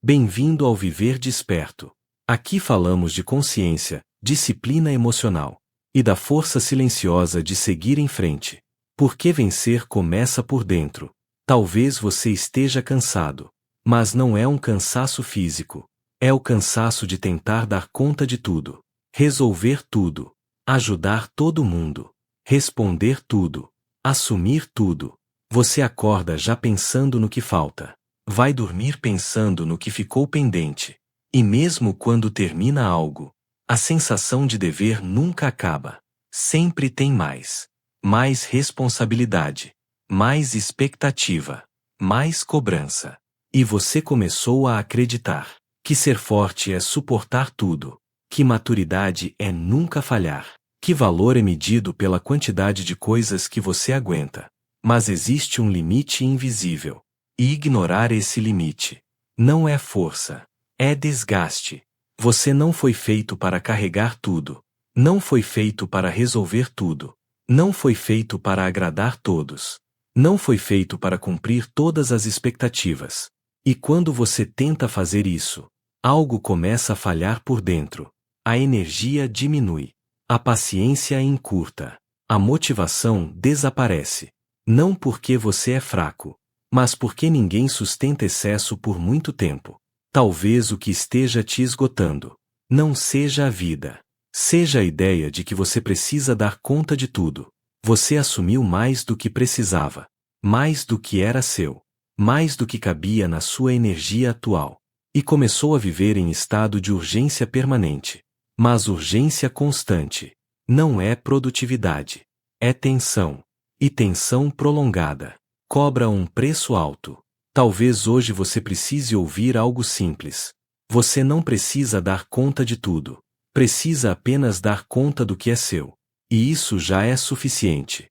Bem-vindo ao Viver Desperto. Aqui falamos de consciência, disciplina emocional e da força silenciosa de seguir em frente. Porque vencer começa por dentro. Talvez você esteja cansado, mas não é um cansaço físico. É o cansaço de tentar dar conta de tudo, resolver tudo, ajudar todo mundo, responder tudo, assumir tudo. Você acorda já pensando no que falta. Vai dormir pensando no que ficou pendente. E mesmo quando termina algo, a sensação de dever nunca acaba. Sempre tem mais. Mais responsabilidade. Mais expectativa. Mais cobrança. E você começou a acreditar que ser forte é suportar tudo. Que maturidade é nunca falhar. Que valor é medido pela quantidade de coisas que você aguenta. Mas existe um limite invisível. E ignorar esse limite não é força, é desgaste. Você não foi feito para carregar tudo. Não foi feito para resolver tudo. Não foi feito para agradar todos. Não foi feito para cumprir todas as expectativas. E quando você tenta fazer isso, algo começa a falhar por dentro. A energia diminui. A paciência encurta. A motivação desaparece. Não porque você é fraco, mas porque ninguém sustenta excesso por muito tempo. Talvez o que esteja te esgotando não seja a vida. Seja a ideia de que você precisa dar conta de tudo. Você assumiu mais do que precisava. Mais do que era seu. Mais do que cabia na sua energia atual. E começou a viver em estado de urgência permanente. Mas urgência constante não é produtividade. É tensão. E tensão prolongada cobra um preço alto. Talvez hoje você precise ouvir algo simples. Você não precisa dar conta de tudo. Precisa apenas dar conta do que é seu. E isso já é suficiente.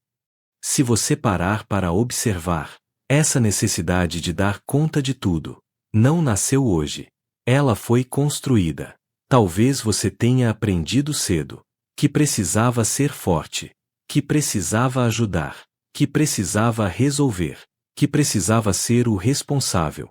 Se você parar para observar, essa necessidade de dar conta de tudo não nasceu hoje. Ela foi construída. Talvez você tenha aprendido cedo que precisava ser forte, que precisava ajudar, que precisava resolver, que precisava ser o responsável.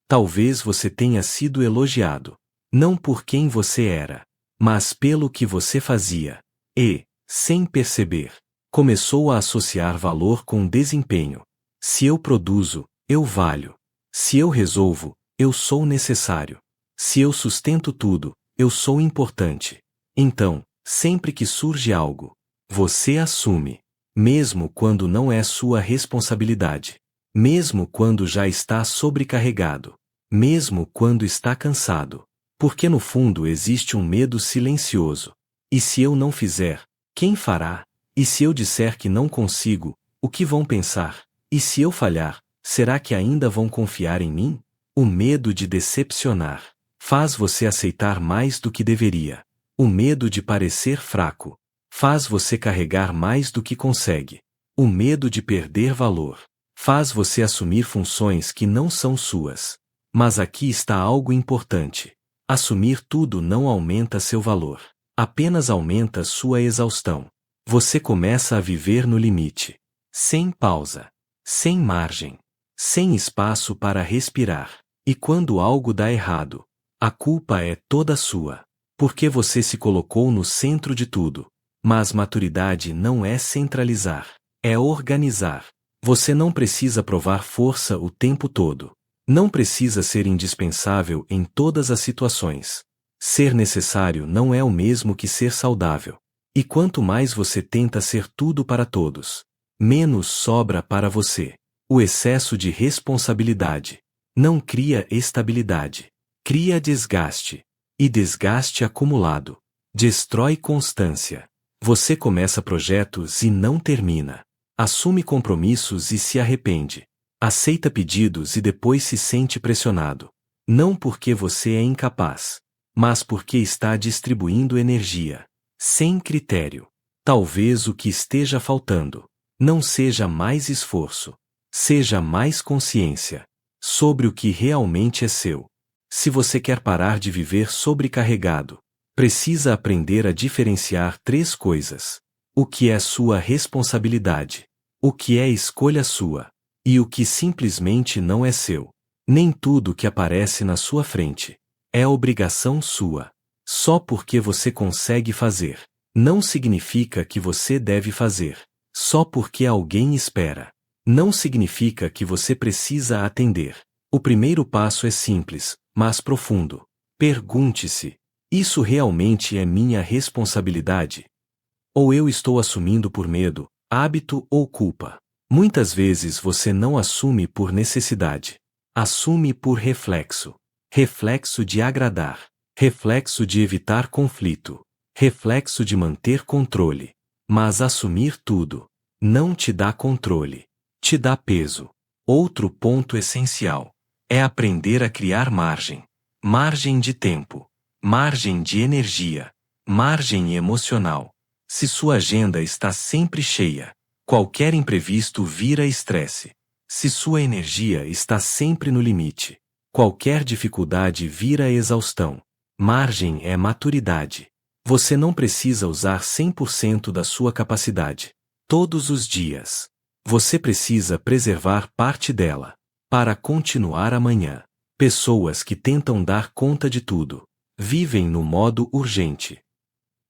Talvez você tenha sido elogiado, não por quem você era, mas pelo que você fazia. E, sem perceber, começou a associar valor com desempenho. Se eu produzo, eu valho. Se eu resolvo, eu sou necessário. Se eu sustento tudo, eu sou importante. Então, sempre que surge algo, você assume. Mesmo quando não é sua responsabilidade. Mesmo quando já está sobrecarregado. Mesmo quando está cansado. Porque no fundo existe um medo silencioso. E se eu não fizer, quem fará? E se eu disser que não consigo, o que vão pensar? E se eu falhar, será que ainda vão confiar em mim? O medo de decepcionar faz você aceitar mais do que deveria. O medo de parecer fraco faz você carregar mais do que consegue. O medo de perder valor faz você assumir funções que não são suas. Mas aqui está algo importante. Assumir tudo não aumenta seu valor. Apenas aumenta sua exaustão. Você começa a viver no limite. Sem pausa. Sem margem. Sem espaço para respirar. E quando algo dá errado, a culpa é toda sua. Porque você se colocou no centro de tudo. Mas maturidade não é centralizar, é organizar. Você não precisa provar força o tempo todo. Não precisa ser indispensável em todas as situações. Ser necessário não é o mesmo que ser saudável. E quanto mais você tenta ser tudo para todos, menos sobra para você. O excesso de responsabilidade não cria estabilidade, cria desgaste. E desgaste acumulado destrói constância. Você começa projetos e não termina. Assume compromissos e se arrepende. Aceita pedidos e depois se sente pressionado. Não porque você é incapaz, mas porque está distribuindo energia. Sem critério. Talvez o que esteja faltando não seja mais esforço, seja mais consciência sobre o que realmente é seu. Se você quer parar de viver sobrecarregado, precisa aprender a diferenciar 3 coisas. O que é sua responsabilidade, o que é escolha sua, e o que simplesmente não é seu. Nem tudo que aparece na sua frente é obrigação sua. Só porque você consegue fazer, não significa que você deve fazer. Só porque alguém espera, não significa que você precisa atender. O primeiro passo é simples, mas profundo. Pergunte-se: isso realmente é minha responsabilidade? Ou eu estou assumindo por medo, hábito ou culpa? Muitas vezes você não assume por necessidade. Assume por reflexo. Reflexo de agradar. Reflexo de evitar conflito. Reflexo de manter controle. Mas assumir tudo não te dá controle. Te dá peso. Outro ponto essencial é aprender a criar margem. Margem de tempo. Margem de energia. Margem emocional. Se sua agenda está sempre cheia, qualquer imprevisto vira estresse. Se sua energia está sempre no limite, qualquer dificuldade vira exaustão. Margem é maturidade. Você não precisa usar 100% da sua capacidade todos os dias. Você precisa preservar parte dela para continuar amanhã. Pessoas que tentam dar conta de tudo vivem no modo urgente.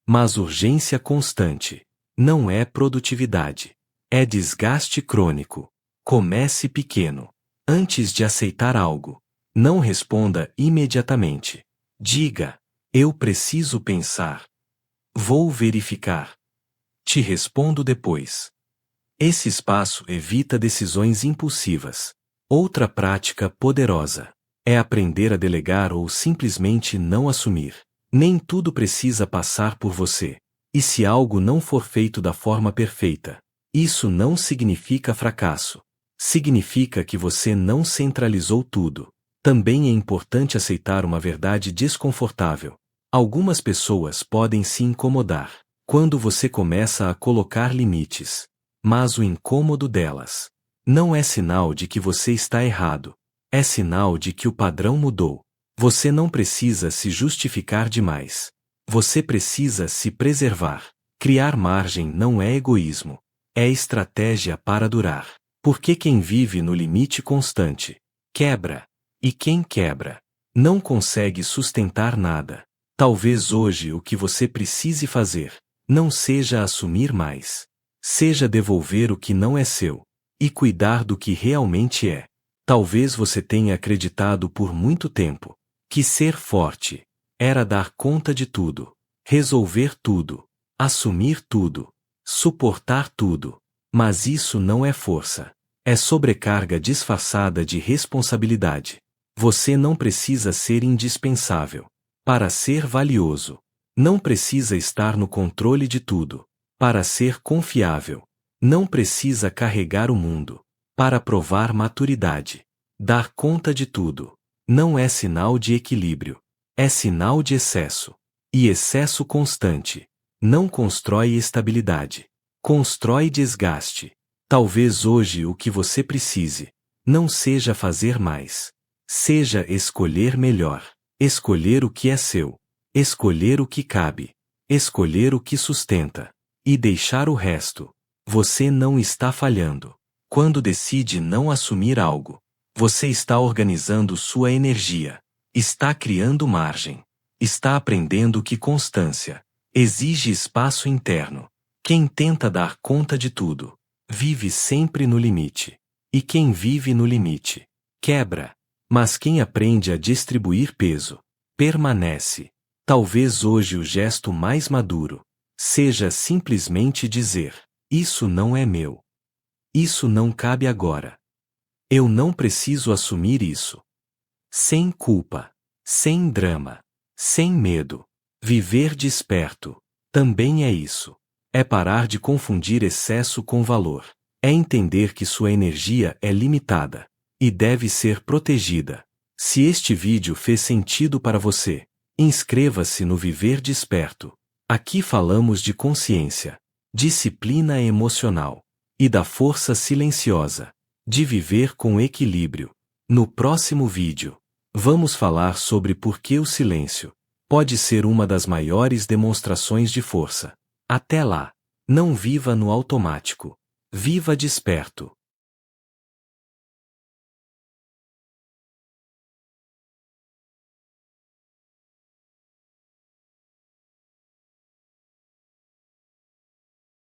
Mas urgência constante não é produtividade. É desgaste crônico. Comece pequeno. Antes de aceitar algo, não responda imediatamente. Diga: eu preciso pensar. Vou verificar. Te respondo depois. Esse espaço evita decisões impulsivas. Outra prática poderosa é aprender a delegar ou simplesmente não assumir. Nem tudo precisa passar por você. E se algo não for feito da forma perfeita, isso não significa fracasso. Significa que você não centralizou tudo. Também é importante aceitar uma verdade desconfortável. Algumas pessoas podem se incomodar quando você começa a colocar limites. Mas o incômodo delas não é sinal de que você está errado. É sinal de que o padrão mudou. Você não precisa se justificar demais. Você precisa se preservar. Criar margem não é egoísmo. É estratégia para durar. Porque quem vive no limite constante quebra. E quem quebra não consegue sustentar nada. Talvez hoje o que você precise fazer não seja assumir mais. Seja devolver o que não é seu e cuidar do que realmente é. Talvez você tenha acreditado por muito tempo que ser forte era dar conta de tudo, resolver tudo, assumir tudo, suportar tudo. Mas isso não é força. É sobrecarga disfarçada de responsabilidade. Você não precisa ser indispensável para ser valioso. Não precisa estar no controle de tudo para ser confiável. Não precisa carregar o mundo para provar maturidade. Dar conta de tudo não é sinal de equilíbrio. É sinal de excesso. E excesso constante não constrói estabilidade. Constrói desgaste. Talvez hoje o que você precise não seja fazer mais. Seja escolher melhor. Escolher o que é seu. Escolher o que cabe. Escolher o que sustenta. E deixar o resto. Você não está falhando. Quando decide não assumir algo, você está organizando sua energia. Está criando margem. Está aprendendo que constância exige espaço interno. Quem tenta dar conta de tudo vive sempre no limite. E quem vive no limite quebra. Mas quem aprende a distribuir peso permanece. Talvez hoje o gesto mais maduro seja simplesmente dizer: isso não é meu. Isso não cabe agora. Eu não preciso assumir isso. Sem culpa, sem drama, sem medo. Viver desperto também é isso. É parar de confundir excesso com valor. É entender que sua energia é limitada e deve ser protegida. Se este vídeo fez sentido para você, inscreva-se no Viver Desperto. Aqui falamos de consciência, disciplina emocional e da força silenciosa de viver com equilíbrio. No próximo vídeo, vamos falar sobre por que o silêncio pode ser uma das maiores demonstrações de força. Até lá, não viva no automático. Viva desperto.